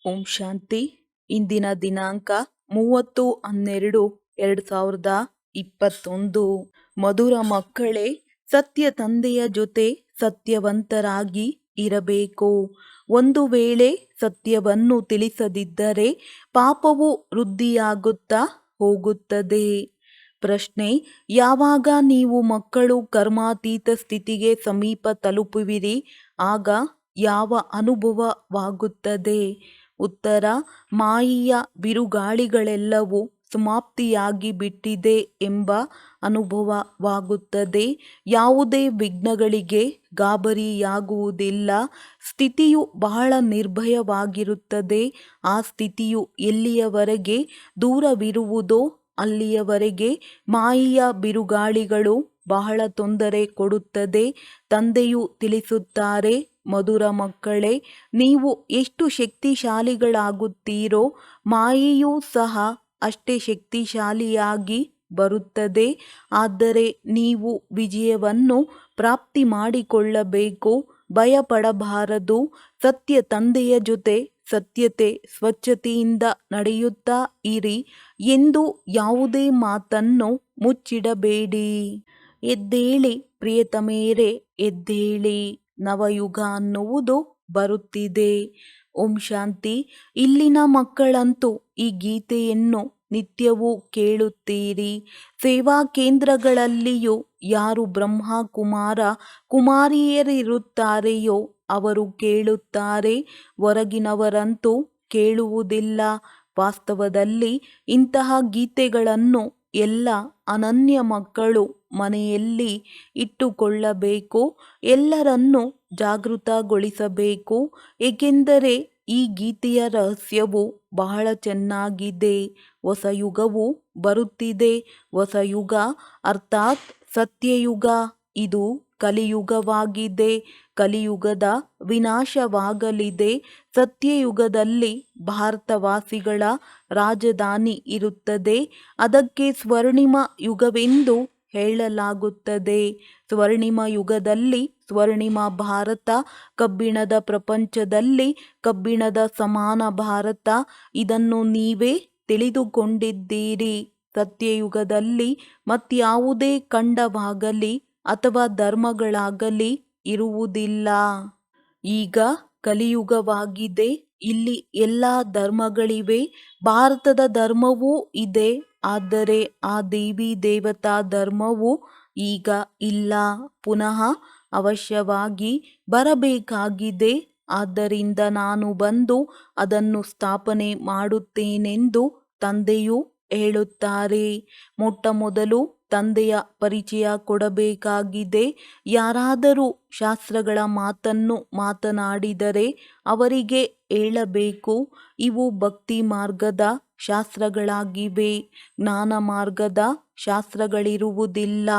ಓಂ ಶಾಂತಿ. ಇಂದಿನ ದಿನಾಂಕ 30/12/2021. ಮಧುರ ಮಕ್ಕಳೇ, ಸತ್ಯ ತಂದೆಯ ಜೊತೆ ಸತ್ಯವಂತರಾಗಿ ಇರಬೇಕು. ಒಂದು ವೇಳೆ ಸತ್ಯವನ್ನು ತಿಳಿಸದಿದ್ದರೆ ಪಾಪವು ವೃದ್ಧಿಯಾಗುತ್ತಾ ಹೋಗುತ್ತದೆ. ಪ್ರಶ್ನೆ: ಯಾವಾಗ ನೀವು ಮಕ್ಕಳು ಕರ್ಮಾತೀತ ಸ್ಥಿತಿಗೆ ಸಮೀಪ ತಲುಪುವಿರಿ, ಆಗ ಯಾವ ಅನುಭವವಾಗುತ್ತದೆ? ಉತ್ತರ: ಮಾಯೆಯ ಬಿರುಗಾಳಿಗಳೆಲ್ಲವೂ ಸಮಾಪ್ತಿಯಾಗಿ ಬಿಟ್ಟಿದೆ ಎಂಬ ಅನುಭವವಾಗುತ್ತದೆ. ಯಾವುದೇ ವಿಘ್ನಗಳಿಗೆ ಗಾಬರಿಯಾಗುವುದಿಲ್ಲ. ಸ್ಥಿತಿಯು ಬಹಳ ನಿರ್ಭಯವಾಗಿರುತ್ತದೆ. ಆ ಸ್ಥಿತಿಯು ಎಲ್ಲಿಯವರೆಗೆ ದೂರವಿರುವುದೋ ಅಲ್ಲಿಯವರೆಗೆ ಮಾಯೆಯ ಬಿರುಗಾಳಿಗಳು ಬಹಳ ತೊಂದರೆ ಕೊಡುತ್ತದೆ. ತಂದೆಯು ತಿಳಿಸುತ್ತಾರೆ, ಮಧುರ ಮಕ್ಕಳೇ, ನೀವು ಎಷ್ಟು ಶಕ್ತಿಶಾಲಿಗಳಾಗುತ್ತೀರೋ ಮಾಯೆಯೂ ಸಹ ಅಷ್ಟೇ ಶಕ್ತಿಶಾಲಿಯಾಗಿ ಬರುತ್ತದೆ. ಆದರೆ ನೀವು ವಿಜಯವನ್ನು ಪ್ರಾಪ್ತಿ ಮಾಡಿಕೊಳ್ಳಬೇಕು. ಭಯಪಡಬಾರದು. ಸತ್ಯ ತಂದೆಯ ಜೊತೆ ಸತ್ಯತೆ ಸ್ವಚ್ಛತೆಯಿಂದ ನಡೆಯುತ್ತಾ ಇರಿ ಎಂದು ಯಾವುದೇ ಮಾತನ್ನು ಮುಚ್ಚಿಡಬೇಡಿ. ಎದ್ದೇಳಿ ಪ್ರಿಯತಮೆಯರೇ, ಎದ್ದೇಳಿ. ನವಯುಗ ಅನ್ನುವುದು ಬರುತ್ತಿದೆ. ಓಂ ಶಾಂತಿ. ಇಲ್ಲಿನ ಮಕ್ಕಳಂತೂ ಈ ಗೀತೆಯನ್ನು ನಿತ್ಯವೂ ಕೇಳುತ್ತೀರಿ. ಸೇವಾ ಕೇಂದ್ರಗಳಲ್ಲಿಯೂ ಯಾರು ಬ್ರಹ್ಮ ಕುಮಾರ ಕುಮಾರಿಯರಿರುತ್ತಾರೆಯೋ ಅವರು ಕೇಳುತ್ತಾರೆ. ಹೊರಗಿನವರಂತೂ ಕೇಳುವುದಿಲ್ಲ. ವಾಸ್ತವದಲ್ಲಿ ಇಂತಹ ಗೀತೆಗಳನ್ನು ಎಲ್ಲ ಅನನ್ಯ ಮಕ್ಕಳು ಮನೆಯಲ್ಲಿ ಇಟ್ಟುಕೊಳ್ಳಬೇಕು. ಎಲ್ಲರನ್ನೂ ಜಾಗೃತಗೊಳಿಸಬೇಕು. ಏಕೆಂದರೆ ಈ ಗೀತೆಯ ರಹಸ್ಯವು ಬಹಳ ಚೆನ್ನಾಗಿದೆ. ಹೊಸ ಯುಗವು ಬರುತ್ತಿದೆ. ಹೊಸ ಯುಗ ಅರ್ಥಾತ್ ಸತ್ಯಯುಗ. ಇದು ಕಲಿಯುಗವಾಗಿದೆ. ಕಲಿಯುಗದ ವಿನಾಶವಾಗಲಿದೆ. ಸತ್ಯಯುಗದಲ್ಲಿ ಭಾರತವಾಸಿಗಳ ರಾಜಧಾನಿ ಇರುತ್ತದೆ. ಅದಕ್ಕೆ ಸ್ವರ್ಣಿಮ ಯುಗವೆಂದು ಹೇಳಲಾಗುತ್ತದೆ. ಸ್ವರ್ಣಿಮ ಯುಗದಲ್ಲಿ ಸ್ವರ್ಣಿಮ ಭಾರತ, ಕಬ್ಬಿಣದ ಪ್ರಪಂಚದಲ್ಲಿ ಕಬ್ಬಿಣದ ಸಮಾನ ಭಾರತ. ಇದನ್ನು ನೀವೇ ತಿಳಿದುಕೊಂಡಿದ್ದೀರಿ. ಸತ್ಯಯುಗದಲ್ಲಿ ಮತ್ಯಾವುದೇ ಖಂಡವಾಗಲಿ ಅಥವಾ ಧರ್ಮಗಳಾಗಲಿ ಇರುವುದಿಲ್ಲ. ಈಗ ಕಲಿಯುಗವಾಗಿದೆ. ಇಲ್ಲಿ ಎಲ್ಲ ಧರ್ಮಗಳಿವೆ. ಭಾರತದ ಧರ್ಮವೂ ಇದೆ. ಆದರೆ ಆ ದೇವಿ ದೇವತಾ ಧರ್ಮವು ಈಗ ಇಲ್ಲ. ಪುನಃ ಅವಶ್ಯವಾಗಿ ಬರಬೇಕಾಗಿದೆ. ಆದ್ದರಿಂದ ನಾನು ಬಂದು ಅದನ್ನು ಸ್ಥಾಪನೆ ಮಾಡುತ್ತೇನೆಂದು ತಂದೆಯು ಹೇಳುತ್ತಾರೆ. ಮೊಟ್ಟಮೊದಲು ತಂದೆಯ ಪರಿಚಯ ಕೊಡಬೇಕಾಗಿದೆ. ಯಾರಾದರೂ ಶಾಸ್ತ್ರಗಳ ಮಾತನ್ನು ಮಾತನಾಡಿದರೆ ಅವರಿಗೆ ಹೇಳಬೇಕು, ಇವು ಭಕ್ತಿ ಮಾರ್ಗದ ಶಾಸ್ತ್ರಗಳಾಗಿವೆ. ಜ್ಞಾನ ಮಾರ್ಗದ ಶಾಸ್ತ್ರಗಳಿರುವುದಿಲ್ಲ.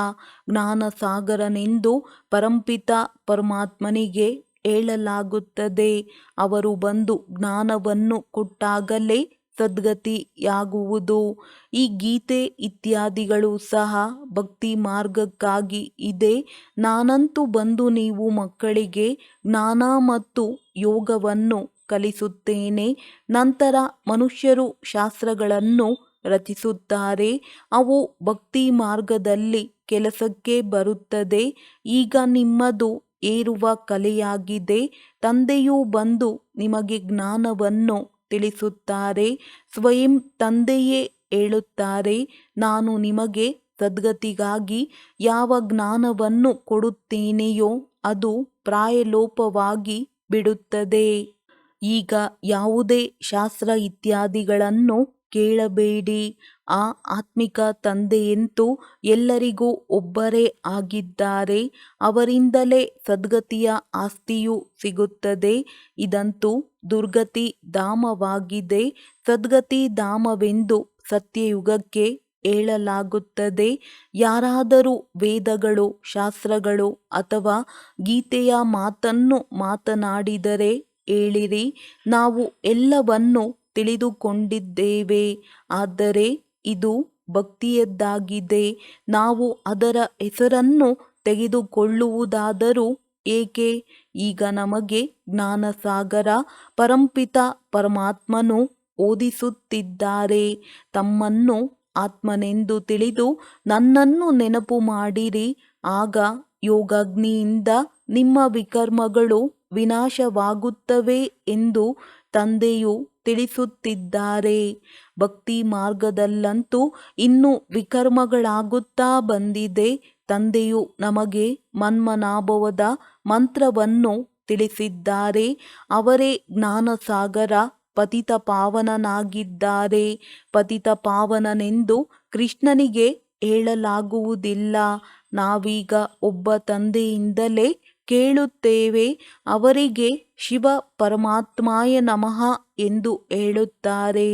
ಜ್ಞಾನ ಸಾಗರನೆಂದು ಪರಂಪಿತ ಪರಮಾತ್ಮನಿಗೆ ಹೇಳಲಾಗುತ್ತದೆ. ಅವರು ಬಂದು ಜ್ಞಾನವನ್ನು ಕೊಟ್ಟಾಗಲೇ ಸದ್ಗತಿಯಾಗುವುದು. ಈ ಗೀತೆ ಇತ್ಯಾದಿಗಳು ಸಹ ಭಕ್ತಿ ಮಾರ್ಗಕ್ಕಾಗಿ ಇದೆ. ನಾನಂತೂ ಬಂದು ನೀವು ಮಕ್ಕಳಿಗೆ ಜ್ಞಾನ ಮತ್ತು ಯೋಗವನ್ನು ಕಲಿಸುತ್ತೇನೆ. ನಂತರ ಮನುಷ್ಯರು ಶಾಸ್ತ್ರಗಳನ್ನು ರಚಿಸುತ್ತಾರೆ. ಅವು ಭಕ್ತಿ ಮಾರ್ಗದಲ್ಲಿ ಕೆಲಸಕ್ಕೆ ಬರುತ್ತದೆ. ಈಗ ನಿಮ್ಮದು ಏರುವ ಕಲೆಯಾಗಿದೆ. ತಂದೆಯು ಬಂದು ನಿಮಗೆ ಜ್ಞಾನವನ್ನು ತಿಳಿಸುತ್ತಾರೆ. ಸ್ವಯಂ ತಂದೆಯೇ ಹೇಳುತ್ತಾರೆ, ನಾನು ನಿಮಗೆ ಸದ್ಗತಿಗಾಗಿ ಯಾವ ಜ್ಞಾನವನ್ನು ಕೊಡುತ್ತೇನೆಯೋ ಅದು ಪ್ರಾಯಲೋಪವಾಗಿ ಬಿಡುತ್ತದೆ. ಈಗ ಯಾವುದೇ ಶಾಸ್ತ್ರ ಇತ್ಯಾದಿಗಳನ್ನು ಕೇಳಬೇಡಿ. ಆ ಆತ್ಮಿಕ ತಂದೆಯಂತೂ ಎಲ್ಲರಿಗೂ ಒಬ್ಬರೇ ಆಗಿದ್ದಾರೆ. ಅವರಿಂದಲೇ ಸದ್ಗತಿಯ ಆಸ್ತಿಯು ಸಿಗುತ್ತದೆ. ಇದಂತೂ ದುರ್ಗತಿ ಧಾಮವಾಗಿದೆ. ಸದ್ಗತಿ ಧಾಮವೆಂದು ಸತ್ಯಯುಗಕ್ಕೆ ಹೇಳಲಾಗುತ್ತದೆ. ಯಾರಾದರೂ ವೇದಗಳು, ಶಾಸ್ತ್ರಗಳು ಅಥವಾ ಗೀತೆಯ ಮಾತನ್ನು ಮಾತನಾಡಿದರೆ ಹೇಳಿರಿ, ನಾವು ಎಲ್ಲವನ್ನೂ ತಿಳಿದುಕೊಂಡಿದ್ದೇವೆ. ಆದರೆ ಇದು ಭಕ್ತಿಯದ್ದಾಗಿದೆ. ನಾವು ಅದರ ಹೆಸರನ್ನು ತೆಗೆದುಕೊಳ್ಳುವುದಾದರೂ ಏಕೆ? ಈಗ ನಮಗೆ ಜ್ಞಾನಸಾಗರ ಪರಂಪಿತ ಪರಮಾತ್ಮನು ಓದಿಸುತ್ತಿದ್ದಾರೆ. ತಮ್ಮನ್ನು ಆತ್ಮನೆಂದು ತಿಳಿದು ನನ್ನನ್ನು ನೆನಪು ಮಾಡಿರಿ, ಆಗ ಯೋಗಾಗ್ನಿಯಿಂದ ನಿಮ್ಮ ವಿಕರ್ಮಗಳು ವಿನಾಶವಾಗುತ್ತವೆ ಎಂದು ತಂದೆಯು ತಿಳಿಸುತ್ತಿದ್ದಾರೆ. ಭಕ್ತಿ ಮಾರ್ಗದಲ್ಲಂತೂ ಇನ್ನೂ ವಿಕರ್ಮಗಳಾಗುತ್ತಾ ಬಂದಿದೆ. ತಂದೆಯು ನಮಗೆ ಮನ್ಮನಾಭವದ ಮಂತ್ರವನ್ನು ತಿಳಿಸಿದ್ದಾರೆ. ಅವರೇ ಜ್ಞಾನಸಾಗರ ಪತಿತ ಪಾವನನಾಗಿದ್ದಾರೆ. ಪತಿತ ಪಾವನನೆಂದು ಕೃಷ್ಣನಿಗೆ ಹೇಳಲಾಗುವುದಿಲ್ಲ. ನಾವೀಗ ಒಬ್ಬ ತಂದೆಯಿಂದಲೇ ಕೇಳುತ್ತೇವೆ. ಅವರಿಗೆ ಶಿವ ಪರಮಾತ್ಮಾಯ ನಮಃ ಎಂದು ಹೇಳುತ್ತಾರೆ.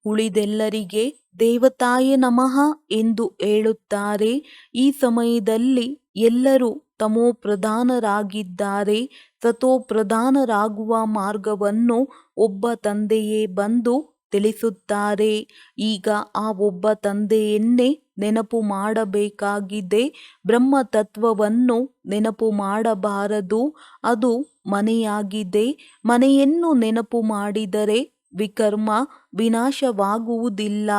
ಉಳಿದೆಲ್ಲರಿಗೆ ದೇವತಾಯ ನಮಃ ಎಂದು ಹೇಳುತ್ತಾರೆ. ಈ ಸಮಯದಲ್ಲಿ ಎಲ್ಲರೂ ತಮೋಪ್ರಧಾನರಾಗಿದ್ದಾರೆ. ಸತೋಪ್ರಧಾನರಾಗುವ ಮಾರ್ಗವನ್ನು ಒಬ್ಬ ತಂದೆಯೇ ಬಂದು ತಿಳಿಸುತ್ತಾರೆ. ಈಗ ಆ ಒಬ್ಬ ತಂದೆಯನ್ನೇ ನೆನಪು ಮಾಡಬೇಕಾಗಿದೆ. ಬ್ರಹ್ಮತತ್ವವನ್ನು ನೆನಪು ಮಾಡಬಾರದು. ಅದು ಮನೆಯಾಗಿದೆ. ಮನೆಯನ್ನು ನೆನಪು ಮಾಡಿದರೆ ವಿಕರ್ಮ ವಿನಾಶವಾಗುವುದಿಲ್ಲ.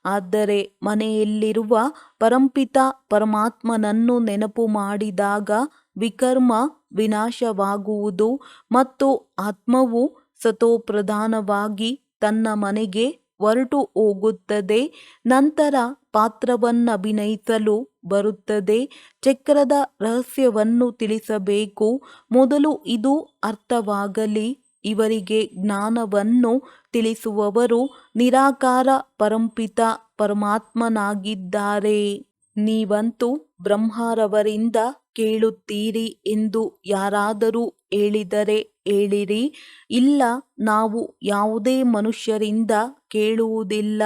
ಆದರೆ ಮನೆಯಲ್ಲಿರುವ ಪರಂಪಿತ ಪರಮಾತ್ಮನನ್ನು ನೆನಪು ಮಾಡಿದಾಗ ವಿಕರ್ಮ ವಿನಾಶವಾಗುವುದು ಮತ್ತು ಆತ್ಮವು ಸತೋಪ್ರಧಾನವಾಗಿ ತನ್ನ ಮನೆಗೆ ಹೊರಟು ಹೋಗುತ್ತದೆ. ನಂತರ ಪಾತ್ರವನ್ನಭಿನಯಿಸಲು ಬರುತ್ತದೆ. ಚಕ್ರದ ರಹಸ್ಯವನ್ನು ತಿಳಿಸಬೇಕು. ಮೊದಲು ಇದು ಅರ್ಥವಾಗಲಿ. ಇವರಿಗೆ ಜ್ಞಾನವನ್ನು ತಿಳಿಸುವವರು ನಿರಾಕಾರ ಪರಂಪಿತ ಪರಮಾತ್ಮನಾಗಿದ್ದಾರೆ. ನೀವಂತೂ ಬ್ರಹ್ಮರವರಿಂದ ಕೇಳುತ್ತೀರಿ ಎಂದು ಯಾರಾದರೂ ಹೇಳಿದರೆ ಹೇಳಿರಿ, ಇಲ್ಲ, ನಾವು ಯಾವುದೇ ಮನುಷ್ಯರಿಂದ ಕೇಳುವುದಿಲ್ಲ.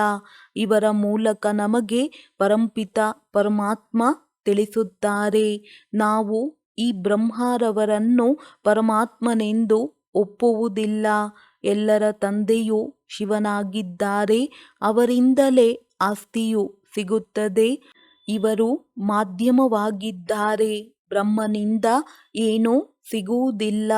ಇವರ ಮೂಲಕ ನಮಗೆ ಪರಂಪಿತ ಪರಮಾತ್ಮ ತಿಳಿಸುತ್ತಾರೆ. ನಾವು ಈ ಬ್ರಹ್ಮರವರನ್ನು ಪರಮಾತ್ಮನೆಂದು ಒಪ್ಪುವುದಿಲ್ಲ. ಎಲ್ಲರ ತಂದೆಯು ಶಿವನಾಗಿದ್ದಾರೆ. ಅವರಿಂದಲೇ ಆಸ್ತಿಯು ಸಿಗುತ್ತದೆ. ಇವರು ಮಾಧ್ಯಮವಾಗಿದ್ದಾರೆ. ಬ್ರಹ್ಮನಿಂದ ಏನೂ ಸಿಗುವುದಿಲ್ಲ.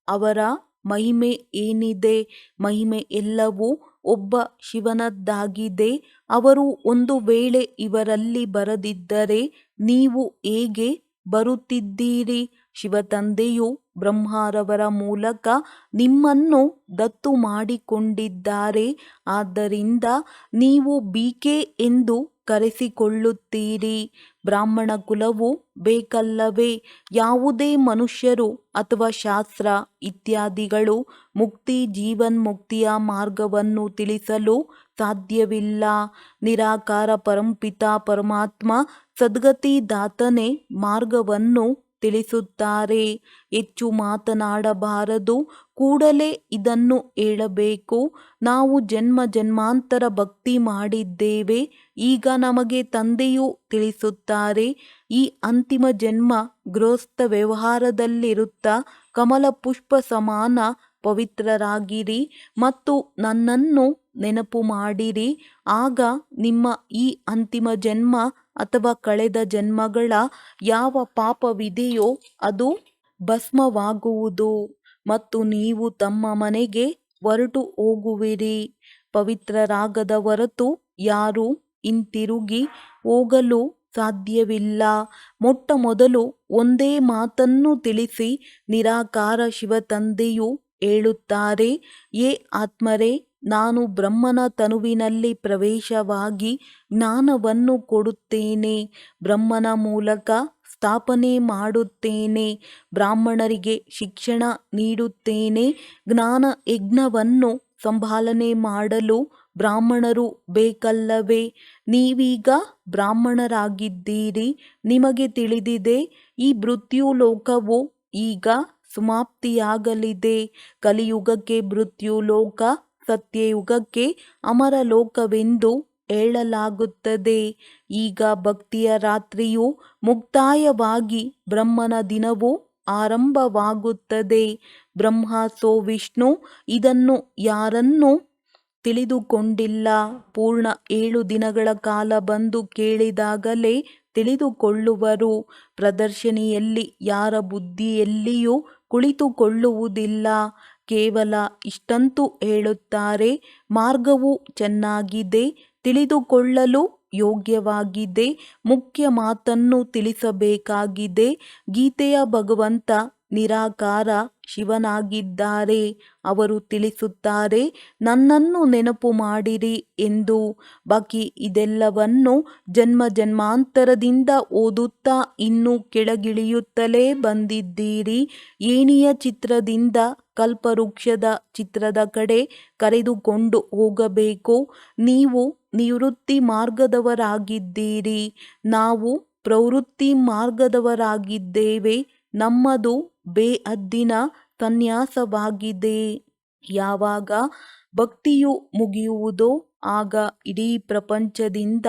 ಅವರ ಮಹಿಮೆ ಏನಿದೆ? ಮಹಿಮೆ ಎಲ್ಲವೂ ಒಬ್ಬ ಶಿವನದ್ದಾಗಿದೆ. ಅವರು ಒಂದು ವೇಳೆ ಇವರಲ್ಲಿ ಬರದಿದ್ದರೆ ನೀವು ಹೇಗೆ ಬರುತ್ತಿದ್ದೀರಿ? ಶಿವತಂದೆಯು ಬ್ರಹ್ಮರವರ ಮೂಲಕ ನಿಮ್ಮನ್ನು ದತ್ತು ಮಾಡಿಕೊಂಡಿದ್ದಾರೆ. ಆದ್ದರಿಂದ ನೀವು ಬಿಕೆ ಎಂದು ಕರೆಸಿಕೊಳ್ಳುತ್ತೀರಿ. ಬ್ರಾಹ್ಮಣ ಕುಲವು ಬೇಕಲ್ಲವೇ? ಯಾವುದೇ ಮನುಷ್ಯರು ಅಥವಾ ಶಾಸ್ತ್ರ ಇತ್ಯಾದಿಗಳು ಮುಕ್ತಿ ಜೀವನ್ಮುಕ್ತಿಯ ಮಾರ್ಗವನ್ನು ತಿಳಿಸಲು ಸಾಧ್ಯವಿಲ್ಲ. ನಿರಾಕಾರ ಪರಂಪಿತ ಪರಮಾತ್ಮ ಸದ್ಗತಿದಾತನೇ ಮಾರ್ಗವನ್ನು ತಿಳಿಸುತ್ತಾರೆ. ಹೆಚ್ಚು ಮಾತನಾಡಬಾರದು. ಕೂಡಲೇ ಇದನ್ನು ಹೇಳಬೇಕು. ನಾವು ಜನ್ಮ ಜನ್ಮಾಂತರ ಭಕ್ತಿ ಮಾಡಿದ್ದೇವೆ. ಈಗ ನಮಗೆ ತಂದೆಯು ತಿಳಿಸುತ್ತಾರೆ, ಈ ಅಂತಿಮ ಜನ್ಮ ಗೃಹಸ್ಥ ವ್ಯವಹಾರದಲ್ಲಿರುತ್ತಾ ಕಮಲ ಪುಷ್ಪ ಸಮಾನ ಪವಿತ್ರರಾಗಿರಿ ಮತ್ತು ನನ್ನನ್ನು ನೆನಪು ಮಾಡಿರಿ. ಆಗ ನಿಮ್ಮ ಈ ಅಂತಿಮ ಜನ್ಮ ಅಥವಾ ಕಳೆದ ಜನ್ಮಗಳ ಯಾವ ಪಾಪವಿದೆಯೋ ಅದು ಭಸ್ಮವಾಗುವುದು ಮತ್ತು ನೀವು ತಮ್ಮ ಮನೆಗೆ ಹೊರಟು ಹೋಗುವಿರಿ. ಪವಿತ್ರರಾಗದ ಹೊರತು ಯಾರೂ ಹಿಂತಿರುಗಿ ಹೋಗಲು ಸಾಧ್ಯವಿಲ್ಲ. ಮೊಟ್ಟ ಮೊದಲು ಒಂದೇ ಮಾತನ್ನು ತಿಳಿಸಿ ನಿರಾಕಾರ ಶಿವತಂದೆಯು ಹೇಳುತ್ತಾರೆ, ಏ ಆತ್ಮರೇ, ನಾನು ಬ್ರಹ್ಮನ ತನುವಿನಲ್ಲಿ ಪ್ರವೇಶವಾಗಿ ಜ್ಞಾನವನ್ನು ಕೊಡುತ್ತೇನೆ. ಬ್ರಹ್ಮನ ಮೂಲಕ ಸ್ಥಾಪನೆ ಮಾಡುತ್ತೇನೆ. ಬ್ರಾಹ್ಮಣರಿಗೆ ಶಿಕ್ಷಣ ನೀಡುತ್ತೇನೆ. ಜ್ಞಾನ ಯಜ್ಞವನ್ನು ಸಂಭಾಲನೆ ಮಾಡಲು ಬ್ರಾಹ್ಮಣರು ಬೇಕಲ್ಲವೇ? ನೀವೀಗ ಬ್ರಾಹ್ಮಣರಾಗಿದ್ದೀರಿ. ನಿಮಗೆ ತಿಳಿದಿದೆ, ಈ ಮೃತ್ಯುಲೋಕವು ಈಗ ಸಮಾಪ್ತಿಯಾಗಲಿದೆ. ಕಲಿಯುಗಕ್ಕೆ ಮೃತ್ಯುಲೋಕ, ಸತ್ಯಯುಗಕ್ಕೆ ಅಮರಲೋಕವೆಂದು ಹೇಳಲಾಗುತ್ತದೆ. ಈಗ ಭಕ್ತಿಯ ರಾತ್ರಿಯು ಮುಕ್ತಾಯವಾಗಿ ಬ್ರಹ್ಮನ ದಿನವು ಆರಂಭವಾಗುತ್ತದೆ. ಬ್ರಹ್ಮ ಸೋ ವಿಷ್ಣು, ಇದನ್ನು ಯಾರನ್ನೂ ತಿಳಿದುಕೊಂಡಿಲ್ಲ. ಪೂರ್ಣ 7 ದಿನಗಳ ಕಾಲ ಬಂದು ಕೇಳಿದಾಗಲೇ ತಿಳಿದುಕೊಳ್ಳುವರು. ಪ್ರದರ್ಶನಿಯಲ್ಲಿ ಯಾರ ಬುದ್ಧಿಯಲ್ಲಿಯೂ ಕುಳಿತುಕೊಳ್ಳುವುದಿಲ್ಲ. ಕೇವಲ ಇಷ್ಟಂತೂ ಹೇಳುತ್ತಾರೆ, ಮಾರ್ಗವು ಚೆನ್ನಾಗಿದೆ, ತಿಳಿದುಕೊಳ್ಳಲು ಯೋಗ್ಯವಾಗಿದೆ, ಮುಖ್ಯ ಮಾತನ್ನು ತಿಳಿಸಬೇಕಾಗಿದೆ. ಗೀತೆಯ ಭಗವಂತ ನಿರಾಕಾರ ಶಿವನಾಗಿದ್ದಾರೆ. ಅವರು ತಿಳಿಸುತ್ತಾರೆ, ನನ್ನನ್ನು ನೆನಪು ಮಾಡಿರಿ ಎಂದು. ಬಾಕಿ ಇದೆಲ್ಲವನ್ನು ಜನ್ಮ ಜನ್ಮಾಂತರದಿಂದ ಓದುತ್ತಾ ಇನ್ನೂ ಕೆಳಗಿಳಿಯುತ್ತಲೇ ಬಂದಿದ್ದೀರಿ. ಏಣಿಯ ಚಿತ್ರದಿಂದ ಕಲ್ಪವೃಕ್ಷದ ಚಿತ್ರದ ಕಡೆ ಕರೆದುಕೊಂಡು ಹೋಗಬೇಕು. ನೀವು ನಿವೃತ್ತಿ ಮಾರ್ಗದವರಾಗಿದ್ದೀರಿ, ನಾವು ಪ್ರವೃತ್ತಿ ಮಾರ್ಗದವರಾಗಿದ್ದೇವೆ. ನಮ್ಮದು ಬೇಹದ್ದಿನ ಸನ್ಯಾಸವಾಗಿದೆ. ಯಾವಾಗ ಭಕ್ತಿಯು ಮುಗಿಯುವುದೋ ಆಗ ಇಡೀ ಪ್ರಪಂಚದಿಂದ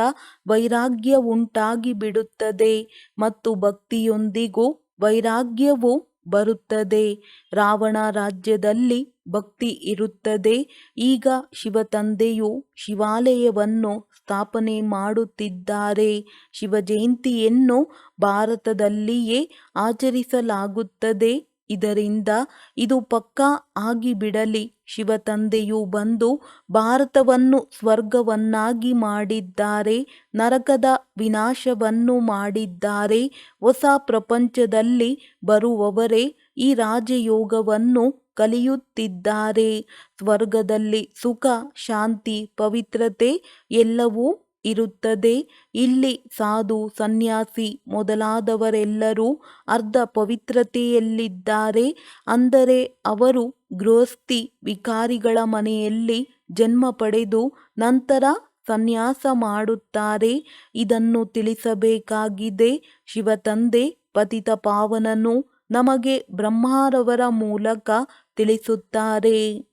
ವೈರಾಗ್ಯ ಉಂಟಾಗಿ ಬಿಡುತ್ತದೆ ಮತ್ತು ಭಕ್ತಿಯೊಂದಿಗೂ ವೈರಾಗ್ಯವು ಬರುತ್ತದೆ. ರಾವಣ ರಾಜ್ಯದಲ್ಲಿ ಭಕ್ತಿ ಇರುತ್ತದೆ. ಈಗ ಶಿವತಂದೆಯು ಶಿವಾಲಯವನ್ನು ಸ್ಥಾಪನೆ ಮಾಡುತ್ತಿದ್ದಾರೆ. ಶಿವಜಯಂತಿಯನ್ನು ಭಾರತದಲ್ಲಿಯೇ ಆಚರಿಸಲಾಗುತ್ತದೆ. ಇದರಿಂದ ಇದು ಪಕ್ಕಾ ಆಗಿಬಿಡಲಿ. ಶಿವತಂದೆಯು ಬಂದು ಭಾರತವನ್ನು ಸ್ವರ್ಗವನ್ನಾಗಿ ಮಾಡಿದ್ದಾರೆ, ನರಕದ ವಿನಾಶವನ್ನು ಮಾಡಿದ್ದಾರೆ. ಹೊಸ ಪ್ರಪಂಚದಲ್ಲಿ ಬರುವವರೇ ಈ ರಾಜಯೋಗವನ್ನು ಕಲಿಯುತ್ತಿದ್ದಾರೆ. ಸ್ವರ್ಗದಲ್ಲಿ ಸುಖ, ಶಾಂತಿ, ಪವಿತ್ರತೆ ಎಲ್ಲವೂ ಇರುತ್ತದೆ. ಇಲ್ಲಿ ಸಾಧು, ಸನ್ಯಾಸಿ ಮೊದಲಾದವರೆಲ್ಲರೂ ಅರ್ಧ ಪವಿತ್ರತೆಯಲ್ಲಿದ್ದಾರೆ. ಅಂದರೆ ಅವರು ಗೃಹಸ್ಥಿ ವಿಕಾರಿಗಳ ಮನೆಯಲ್ಲಿ ಜನ್ಮ ಪಡೆದು ನಂತರ ಸನ್ಯಾಸ ಮಾಡುತ್ತಾರೆ. ಇದನ್ನು ತಿಳಿಸಬೇಕಾಗಿದೆ. ಶಿವತಂದೆ ಪತಿತ ಪಾವನನು ನಮಗೆ ಬ್ರಹ್ಮರವರ ಮೂಲಕ ತಿಳಿಸುತ್ತಾರೆ.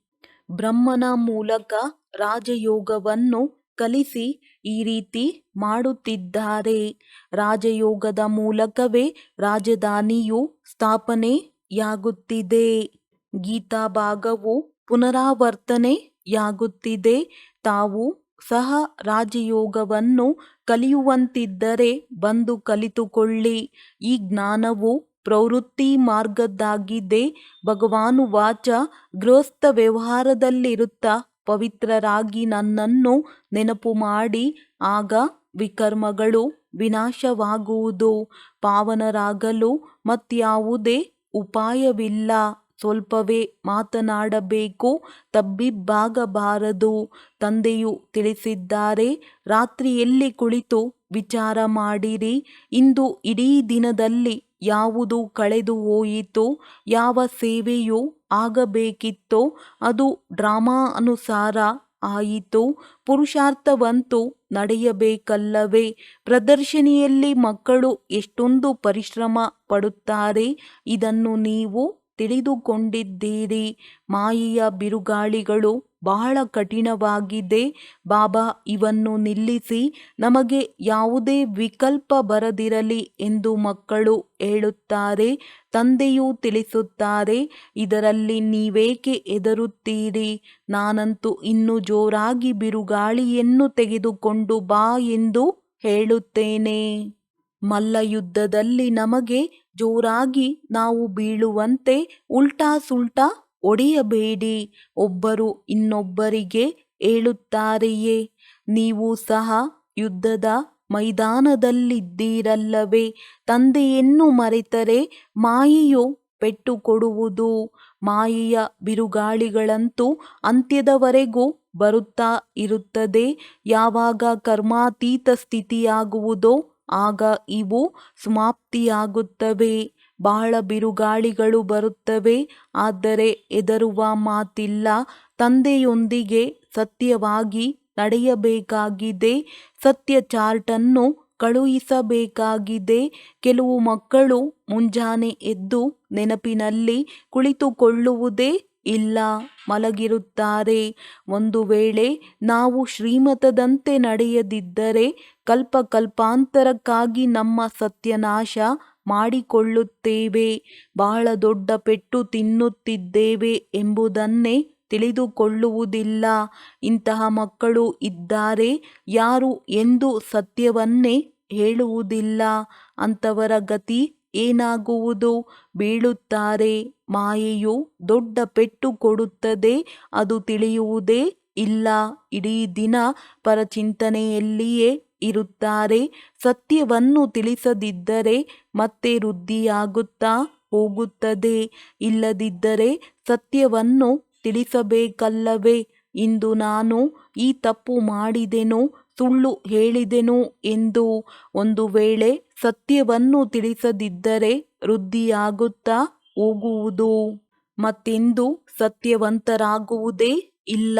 ಬ್ರಹ್ಮನ ಮೂಲಕ ರಾಜಯೋಗವನ್ನು ಕಲಿಸಿ ಈ ರೀತಿ ಮಾಡುತ್ತಿದ್ದಾರೆ. ರಾಜಯೋಗದ ಮೂಲಕವೇ ರಾಜಧಾನಿಯು ಸ್ಥಾಪನೆಯಾಗುತ್ತಿದೆ. ಗೀತಾ ಭಾಗವು ಪುನರಾವರ್ತನೆಯಾಗುತ್ತಿದೆ. ತಾವು ಸಹ ರಾಜಯೋಗವನ್ನು ಕಲಿಯುವಂತಿದ್ದರೆ ಬಂದು ಕಲಿತುಕೊಳ್ಳಿ. ಈ ಜ್ಞಾನವು ಪ್ರವೃತ್ತಿ ಮಾರ್ಗದ್ದಾಗಿದೆ. ಭಗವಾನುವಾಚ, ಗೃಹಸ್ಥ ವ್ಯವಹಾರದಲ್ಲಿರುತ್ತಾ ಪವಿತ್ರರಾಗಿ ನನ್ನನ್ನು ನೆನಪು ಮಾಡಿ, ಆಗ ವಿಕರ್ಮಗಳು ವಿನಾಶವಾಗುವುದು. ಪಾವನರಾಗಲು ಮತ್ಯಾವುದೇ ಉಪಾಯವಿಲ್ಲ. ಸ್ವಲ್ಪವೇ ಮಾತನಾಡಬೇಕು, ತಬ್ಬಿಬ್ಬಾಗಬಾರದು. ತಂದೆಯು ತಿಳಿಸಿದ್ದಾರೆ, ರಾತ್ರಿಯಲ್ಲಿ ಕುಳಿತು ವಿಚಾರ ಮಾಡಿರಿ. ಇಂದು ಇಡೀ ದಿನದಲ್ಲಿ ಯಾವುದು ಕಳೆದು ಹೋಯಿತೋ, ಯಾವ ಸೇವೆಯು ಆಗಬೇಕಿತ್ತೋ ಅದು ಡ್ರಾಮಾ ಅನುಸಾರ ಆಯಿತು. ಪುರುಷಾರ್ಥವಂತೂ ನಡೆಯಬೇಕಲ್ಲವೇ? ಪ್ರದರ್ಶನಿಯಲ್ಲಿ ಮಕ್ಕಳು ಎಷ್ಟೊಂದು ಪರಿಶ್ರಮ ಪಡುತ್ತಾರೆ, ಇದನ್ನು ನೀವು ತಿಳಿದುಕೊಂಡಿದ್ದೀರಿ. ಮಾಯೆಯ ಬಿರುಗಾಳಿಗಳು ಬಹಳ ಕಠಿಣವಾಗಿದೆ. ಬಾಬಾ ಇವನ್ನು ನಿಲ್ಲಿಸಿ, ನಮಗೆ ಯಾವುದೇ ವಿಕಲ್ಪ ಬರದಿರಲಿ ಎಂದು ಮಕ್ಕಳು ಹೇಳುತ್ತಾರೆ. ತಂದೆಯು ತಿಳಿಸುತ್ತಾರೆ, ಇದರಲ್ಲಿ ನೀವೇಕೆ ಹೆದರುತ್ತೀರಿ? ನಾನಂತೂ ಇನ್ನೂ ಜೋರಾಗಿ ಬಿರುಗಾಳಿಯನ್ನು ತೆಗೆದುಕೊಂಡು ಬಾ ಎಂದು ಹೇಳುತ್ತೇನೆ. ಮಲ್ಲಯುದ್ಧದಲ್ಲಿ ನಮಗೆ ಜೋರಾಗಿ ನಾವು ಬೀಳುವಂತೆ ಉಲ್ಟಾ ಸುಲ್ಟಾ ಹೊಡೆಯಬೇಡಿ. ಒಬ್ಬರು ಇನ್ನೊಬ್ಬರಿಗೆ ಹೇಳುತ್ತಾರೆಯೇ? ನೀವು ಸಹ ಯುದ್ಧದ ಮೈದಾನದಲ್ಲಿದ್ದೀರಲ್ಲವೇ? ತಂದೆಯನ್ನು ಮರೆತರೆ ಮಾಯೆಯು ಪೆಟ್ಟು ಕೊಡುವುದು. ಮಾಯೆಯ ಬಿರುಗಾಳಿಗಳಂತೂ ಅಂತ್ಯದವರೆಗೂ ಬರುತ್ತಾ ಇರುತ್ತದೆ. ಯಾವಾಗ ಕರ್ಮಾತೀತ ಸ್ಥಿತಿಯಾಗುವುದೋ ಆಗ ಇವು ಸಮಾಪ್ತಿಯಾಗುತ್ತವೆ. ಬಹಳ ಬಿರುಗಾಳಿಗಳು ಬರುತ್ತವೆ, ಆದರೆ ಹೆದರುವ ಮಾತಿಲ್ಲ. ತಂದೆಯೊಂದಿಗೆ ಸತ್ಯವಾಗಿ ನಡೆಯಬೇಕಾಗಿದೆ. ಸತ್ಯ ಚಾರ್ಟನ್ನು ಕಳುಹಿಸಬೇಕಾಗಿದೆ. ಕೆಲವು ಮಕ್ಕಳು ಮುಂಜಾನೆ ಎದ್ದು ನೆನಪಿನಲ್ಲಿ ಕುಳಿತುಕೊಳ್ಳುವುದೇ ಇಲ್ಲ, ಮಲಗಿರುತ್ತಾರೆ. ಒಂದು ವೇಳೆ ನಾವು ಶ್ರೀಮತದಂತೆ ನಡೆಯದಿದ್ದರೆ ಕಲ್ಪಾಂತರಕ್ಕಾಗಿ ನಮ್ಮ ಸತ್ಯನಾಶ ಮಾಡಿಕೊಳ್ಳುತ್ತೇವೆ. ಬಹಳ ದೊಡ್ಡ ಪೆಟ್ಟು ತಿನ್ನುತ್ತಿದ್ದೇವೆ ಎಂಬುದನ್ನೇ ತಿಳಿದುಕೊಳ್ಳುವುದಿಲ್ಲ. ಇಂತಹ ಮಕ್ಕಳು ಇದ್ದಾರೆ. ಯಾರು ಎಂದೂ ಸತ್ಯವನ್ನೇ ಹೇಳುವುದಿಲ್ಲ. ಅಂಥವರ ಗತಿ ಏನಾಗುವುದು? ಬೀಳುತ್ತಾರೆ. ಮಾಯೆಯು ದೊಡ್ಡ ಪೆಟ್ಟು ಕೊಡುತ್ತದೆ, ಅದು ತಿಳಿಯುವುದೇ ಇಲ್ಲ. ಇಡೀ ದಿನ ಪರಚಿಂತನೆಯಲ್ಲಿಯೇ ಇರುತ್ತಾರೆ. ಸತ್ಯವನ್ನು ತಿಳಿಸದಿದ್ದರೆ ಮತ್ತೆ ವೃದ್ಧಿಯಾಗುತ್ತಾ ಹೋಗುತ್ತದೆ. ಇಲ್ಲದಿದ್ದರೆ ಸತ್ಯವನ್ನು ತಿಳಿಸಬೇಕಲ್ಲವೇ? ಇಂದು ನಾನು ಈ ತಪ್ಪು ಮಾಡಿದೆನು, ಸುಳ್ಳು ಹೇಳಿದೆನು ಎಂದು ಒಂದು ವೇಳೆ ಸತ್ಯವನ್ನು ತಿಳಿಸದಿದ್ದರೆ ವೃದ್ಧಿಯಾಗುತ್ತಾ ಹೋಗುವುದು. ಮತ್ತೆಂದು ಸತ್ಯವಂತರಾಗುವುದೇ ಇಲ್ಲ.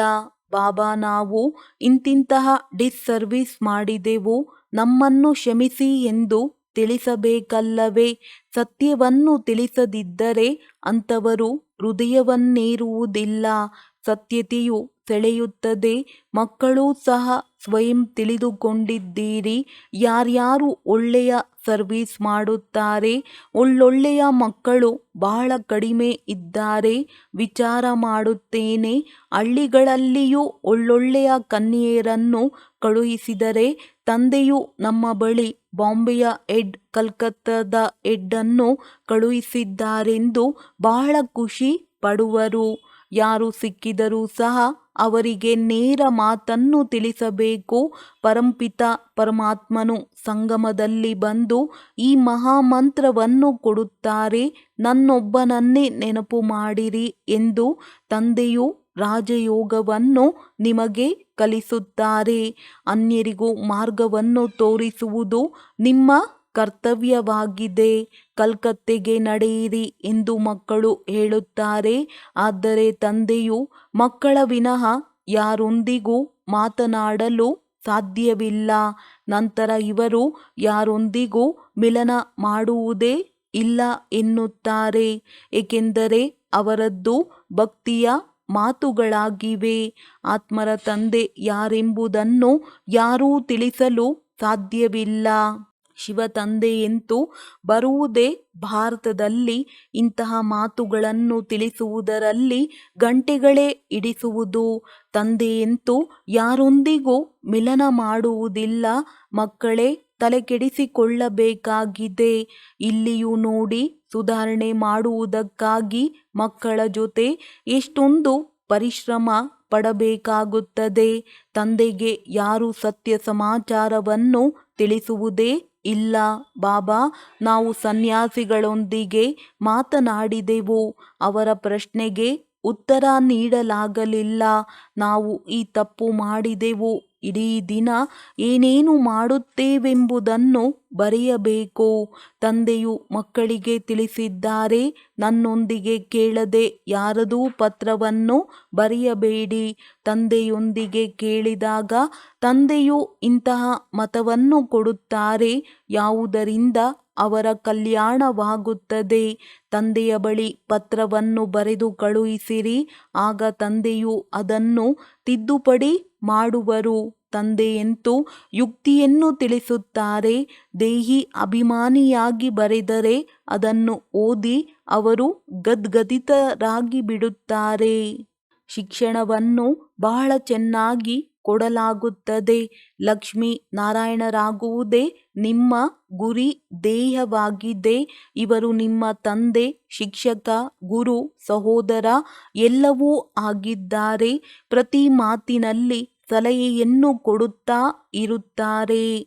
ಬಾಬಾ, ನಾವು ಇಂತಿಂತಹ ಡಿಸ್ಸರ್ವಿಸ್ ಮಾಡಿದೆವು, ನಮ್ಮನ್ನು ಕ್ಷಮಿಸಿ ಎಂದು ತಿಳಿಸಬೇಕಲ್ಲವೇ? ಸತ್ಯವನ್ನು ತಿಳಿಸದಿದ್ದರೆ ಅಂಥವರು ಹೃದಯವನ್ನೇರುವುದಿಲ್ಲ. ಸತ್ಯತೆಯು ಸೆಳೆಯುತ್ತದೆ. ಮಕ್ಕಳೂ ಸಹ ಸ್ವಯಂ ತಿಳಿದುಕೊಂಡಿದ್ದೀರಿ. ಯಾರ್ಯಾರು ಒಳ್ಳೆಯ ಸರ್ವಿಸ್ ಮಾಡುತ್ತಾರೆ? ಒಳ್ಳೊಳ್ಳೆಯ ಮಕ್ಕಳು ಬಹಳ ಕಡಿಮೆ ಇದ್ದಾರೆ. ವಿಚಾರ ಮಾಡುತ್ತೇನೆ, ಹಳ್ಳಿಗಳಲ್ಲಿಯೂ ಒಳ್ಳೊಳ್ಳೆಯ ಕನ್ಯೆಯರನ್ನು ಕಳುಹಿಸಿದರೆ ತಂದೆಯು ನಮ್ಮ ಬಳಿ ಬಾಂಬೆಯ ಹೆಡ್, ಕಲ್ಕತ್ತಾದ ಹೆಡ್ಡನ್ನು ಕಳುಹಿಸಿದ್ದಾರೆಂದು ಬಹಳ ಖುಷಿ ಪಡುವರು. ಯಾರು ಸಿಕ್ಕಿದರೂ ಸಹ ಅವರಿಗೆ ನೇರ ಮಾತನ್ನು ತಿಳಿಸಬೇಕು. ಪರಂಪಿತ ಪರಮಾತ್ಮನು ಸಂಗಮದಲ್ಲಿ ಬಂದು ಈ ಮಹಾಮಂತ್ರವನ್ನು ಕೊಡುತ್ತಾರೆ, ನನ್ನೊಬ್ಬನನ್ನೇ ನೆನಪು ಮಾಡಿರಿ ಎಂದು. ತಂದೆಯು ರಾಜಯೋಗವನ್ನು ನಿಮಗೆ ಕಲಿಸುತ್ತಾರೆ. ಅನ್ಯರಿಗೂ ಮಾರ್ಗವನ್ನು ತೋರಿಸುವುದು ನಿಮ್ಮ ಕರ್ತವ್ಯವಾಗಿದೆ. ಕಲ್ಕತ್ತೆಗೆ ನಡೆಯಿರಿ ಎಂದು ಮಕ್ಕಳು ಹೇಳುತ್ತಾರೆ. ಆದರೆ ತಂದೆಯು ಮಕ್ಕಳ ವಿನಃ ಯಾರೊಂದಿಗೂ ಮಾತನಾಡಲು ಸಾಧ್ಯವಿಲ್ಲ. ನಂತರ ಇವರು ಯಾರೊಂದಿಗೂ ಮಿಲನ ಮಾಡುವುದೇ ಇಲ್ಲ ಎನ್ನುತ್ತಾರೆ. ಏಕೆಂದರೆ ಅವರದ್ದು ಭಕ್ತಿಯ ಮಾತುಗಳಾಗಿವೆ. ಆತ್ಮರ ತಂದೆ ಯಾರೆಂಬುದನ್ನು ಯಾರೂ ತಿಳಿಸಲು ಸಾಧ್ಯವಿಲ್ಲ. ಶಿವ ತಂದೆಯಂತೂ ಬರುವುದೇ ಭಾರತದಲ್ಲಿ. ಇಂತಹ ಮಾತುಗಳನ್ನು ತಿಳಿಸುವುದರಲ್ಲಿ ಗಂಟೆಗಳೇ ಹಿಡಿಸುವುದು. ತಂದೆಯಂತೂ ಯಾರೊಂದಿಗೂ ಮಿಲನ ಮಾಡುವುದಿಲ್ಲ. ಮಕ್ಕಳೇ ತಲೆಕೆಡಿಸಿಕೊಳ್ಳಬೇಕಾಗಿದೆ. ಇಲ್ಲಿಯೂ ನೋಡಿ, ಸುಧಾರಣೆ ಮಾಡುವುದಕ್ಕಾಗಿ ಮಕ್ಕಳ ಜೊತೆ ಎಷ್ಟೊಂದು ಪರಿಶ್ರಮ ಪಡಬೇಕಾಗುತ್ತದೆ. ತಂದೆಗೆ ಯಾರು ಸತ್ಯ ಸಮಾಚಾರವನ್ನು ತಿಳಿಸುವುದೇ ಇಲ್ಲ. ಬಾಬಾ, ನಾವು ಸನ್ಯಾಸಿಗಳೊಂದಿಗೆ ಮಾತನಾಡಿದೆವು, ಅವರ ಪ್ರಶ್ನೆಗೆ ಉತ್ತರ ನೀಡಲಾಗಲಿಲ್ಲ. ನಾವು ಈ ತಪ್ಪು ಮಾಡಿದೆವು. ಇಡೀ ದಿನ ಏನೇನು ಮಾಡುತ್ತೇವೆಂಬುದನ್ನು ಬರೆಯಬೇಕು. ತಂದೆಯು ಮಕ್ಕಳಿಗೆ ತಿಳಿಸಿದ್ದಾರೆ, ನನ್ನೊಂದಿಗೆ ಕೇಳದೆ ಯಾರದೂ ಪತ್ರವನ್ನು ಬರೆಯಬೇಡಿ. ತಂದೆಯೊಂದಿಗೆ ಕೇಳಿದಾಗ ತಂದೆಯು ಇಂತಹ ಮತವನ್ನು ಕೊಡುತ್ತಾರೆ, ಯಾವುದರಿಂದ ಅವರ ಕಲ್ಯಾಣವಾಗುತ್ತದೆ. ತಂದೆಯ ಬಳಿ ಪತ್ರವನ್ನು ಬರೆದು ಕಳುಹಿಸಿರಿ, ಆಗ ತಂದೆಯು ಅದನ್ನು ತಿದ್ದುಪಡಿ ಮಾಡುವರು. ತಂದೆಯಂತೂ ಯುಕ್ತಿಯನ್ನು ತಿಳಿಸುತ್ತಾರೆ. ದೇಹಿ ಅಭಿಮಾನಿಯಾಗಿ ಬರೆದರೆ ಅದನ್ನು ಓದಿ ಅವರು ಗದ್ಗದಿತರಾಗಿ ಬಿಡುತ್ತಾರೆ. ಶಿಕ್ಷಣವನ್ನು ಬಹಳ ಚೆನ್ನಾಗಿ ಕೊಡಲಾಗುತ್ತದೆ. ಲಕ್ಷ್ಮೀ ನಾರಾಯಣರಾಗುವುದೇ ನಿಮ್ಮ ಗುರಿ ಧ್ಯೇಯವಾಗಿದೆ. ಇವರು ನಿಮ್ಮ ತಂದೆ, ಶಿಕ್ಷಕ, ಗುರು, ಸಹೋದರ ಎಲ್ಲವೂ ಆಗಿದ್ದಾರೆ. ಪ್ರತಿ ಮಾತಿನಲ್ಲಿ ಸಲಹೆಯನ್ನು ಕೊಡುತ್ತಾ ಇರುತ್ತಾರೆ.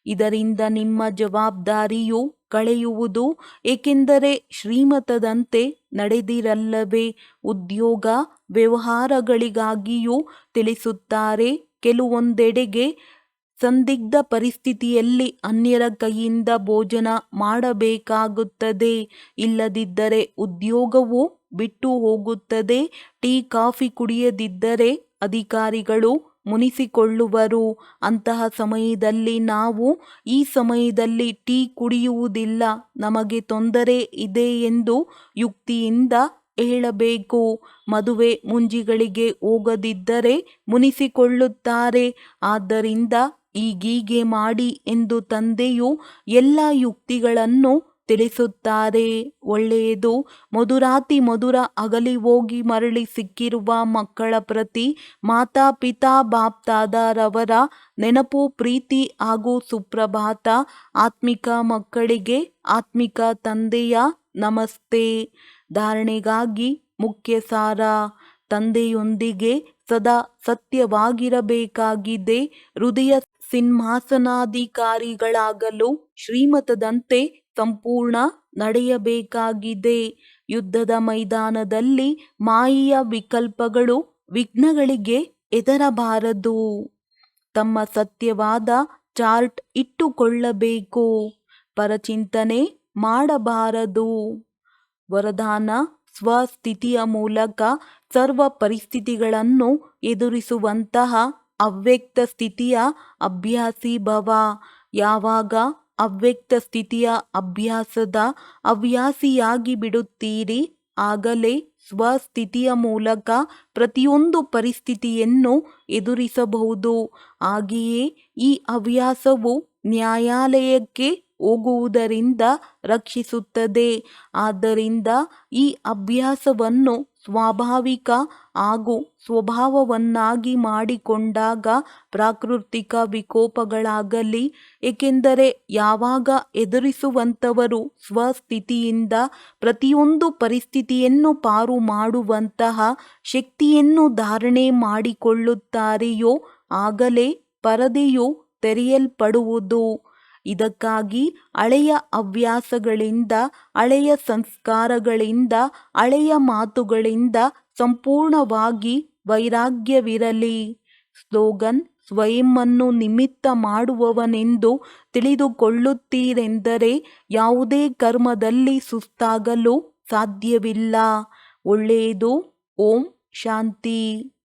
ಇದರಿಂದ ನಿಮ್ಮ ಜವಾಬ್ದಾರಿಯು ಕಳೆಯುವುದು. ಏಕೆಂದರೆ ಶ್ರೀಮತದಂತೆ ನಡೆದಿರಲ್ಲವೇ? ಉದ್ಯೋಗ ವ್ಯವಹಾರಗಳಿಗಾಗಿಯೂ ತಿಳಿಸುತ್ತಾರೆ. ಕೆಲವೊಂದೆಡೆಗೆ ಸಂದಿಗ್ಧ ಪರಿಸ್ಥಿತಿಯಲ್ಲಿ ಅನ್ಯರ ಕೈಯಿಂದ ಭೋಜನ ಮಾಡಬೇಕಾಗುತ್ತದೆ. ಇಲ್ಲದಿದ್ದರೆ ಉದ್ಯೋಗವು ಬಿಟ್ಟು ಹೋಗುತ್ತದೆ. ಟೀ ಕಾಫಿ ಕುಡಿಯದಿದ್ದರೆ ಅಧಿಕಾರಿಗಳು ಮುನಿಸಿಕೊಳ್ಳುವರು. ಅಂತಹ ಸಮಯದಲ್ಲಿ ನಾವು ಈ ಸಮಯದಲ್ಲಿ ಟೀ ಕುಡಿಯುವುದಿಲ್ಲ, ನಮಗೆ ತೊಂದರೆ ಇದೆ ಎಂದು ಯುಕ್ತಿಯಿಂದ ಹೇಳಬೇಕು. ಮದುವೆ ಮುಂಜಿಗಳಿಗೆ ಹೋಗದಿದ್ದರೆ ಮುನಿಸಿಕೊಳ್ಳುತ್ತಾರೆ. ಆದ್ದರಿಂದ ಈಗೀಗೆ ಮಾಡಿ ಎಂದು ತಂದೆಯು ಎಲ್ಲ ಯುಕ್ತಿಗಳನ್ನು ತಿಳಿಸುತ್ತಾರೆ. ಒಳ್ಳೆಯದು. ಮಧುರಾತಿ ಮಧುರ ಅಗಲಿ ಹೋಗಿ ಮರಳಿ ಸಿಕ್ಕಿರುವ ಮಕ್ಕಳ ಪ್ರತಿ ಮಾತಾಪಿತಾ ಬಾಪ್ದಾದಾರವರ ನೆನಪು, ಪ್ರೀತಿ ಹಾಗೂ ಸುಪ್ರಭಾತ. ಆತ್ಮಿಕ ಮಕ್ಕಳಿಗೆ ಆತ್ಮಿಕ ತಂದೆಯ ನಮಸ್ತೆ. ಧಾರಣೆಗಾಗಿ ಮುಖ್ಯ ಸಾರ. ತಂದೆಯೊಂದಿಗೆ ಸದಾ ಸತ್ಯವಾಗಿರಬೇಕಾಗಿದೆ. ಹೃದಯ ಸಿಂಹಾಸನಾಧಿಕಾರಿಗಳಾಗಲು ಶ್ರೀಮತದಂತೆ ಸಂಪೂರ್ಣ ನಡೆಯಬೇಕಾಗಿದೆ. ಯುದ್ಧದ ಮೈದಾನದಲ್ಲಿ ಮಾಯೆಯ ವಿಕಲ್ಪಗಳು, ವಿಘ್ನಗಳಿಗೆ ಹೆದರಬಾರದು. ತಮ್ಮ ಸತ್ಯವಾದ ಚಾರ್ಟ್ ಇಟ್ಟುಕೊಳ್ಳಬೇಕು. ಪರಚಿಂತನೆ ಮಾಡಬಾರದು. ವರದಾನ: ಸ್ವಸ್ಥಿತಿಯ ಮೂಲಕ ಸರ್ವ ಪರಿಸ್ಥಿತಿಗಳನ್ನು ಎದುರಿಸುವಂತಹ ಅವ್ಯಕ್ತ ಸ್ಥಿತಿಯ ಅಭ್ಯಾಸಿ ಭವ. ಯಾವಾಗ ಅವ್ಯಕ್ತ ಸ್ಥಿತಿಯ ಅಭ್ಯಾಸದ ಹವ್ಯಾಸಿಯಾಗಿ ಬಿಡುತ್ತೀರಿ, ಆಗಲೇ ಸ್ವಸ್ಥಿತಿಯ ಮೂಲಕ ಪ್ರತಿಯೊಂದು ಪರಿಸ್ಥಿತಿಯನ್ನು ಎದುರಿಸಬಹುದು. ಹಾಗೆಯೇ ಈ ಹವ್ಯಾಸವು ನ್ಯಾಯಾಲಯಕ್ಕೆ ಹೋಗುವುದರಿಂದ ರಕ್ಷಿಸುತ್ತದೆ. ಆದ್ದರಿಂದ ಈ ಅಭ್ಯಾಸವನ್ನು ಸ್ವಾಭಾವಿಕ ಹಾಗೂ ಸ್ವಭಾವವನ್ನಾಗಿ ಮಾಡಿಕೊಂಡಾಗ ಪ್ರಾಕೃತಿಕ ವಿಕೋಪಗಳಾಗಲಿ, ಏಕೆಂದರೆ ಯಾವಾಗ ಎದುರಿಸುವಂಥವರು ಸ್ವಸ್ಥಿತಿಯಿಂದ ಪ್ರತಿಯೊಂದು ಪರಿಸ್ಥಿತಿಯನ್ನು ಪಾರು ಮಾಡುವಂತಹ ಶಕ್ತಿಯನ್ನು ಧಾರಣೆ ಮಾಡಿಕೊಳ್ಳುತ್ತಾರೆಯೋ, ಆಗಲೇ ಪರದೆಯು ತೆರೆಯಲ್ಪಡುವುದು. ಇದಕ್ಕಾಗಿ ಹಳೆಯ ಹವ್ಯಾಸಗಳಿಂದ, ಹಳೆಯ ಸಂಸ್ಕಾರಗಳಿಂದ, ಹಳೆಯ ಮಾತುಗಳಿಂದ ಸಂಪೂರ್ಣವಾಗಿ ವೈರಾಗ್ಯವಿರಲಿ. ಸ್ಲೋಗನ್: ಸ್ವಯಂವನ್ನು ನಿಮಿತ್ತ ಮಾಡುವವನೆಂದು ತಿಳಿದುಕೊಳ್ಳುತ್ತೀರೆಂದರೆ ಯಾವುದೇ ಕರ್ಮದಲ್ಲಿ ಸುಸ್ತಾಗಲು ಸಾಧ್ಯವಿಲ್ಲ. ಒಳ್ಳೆಯದು. ಓಂ ಶಾಂತಿ.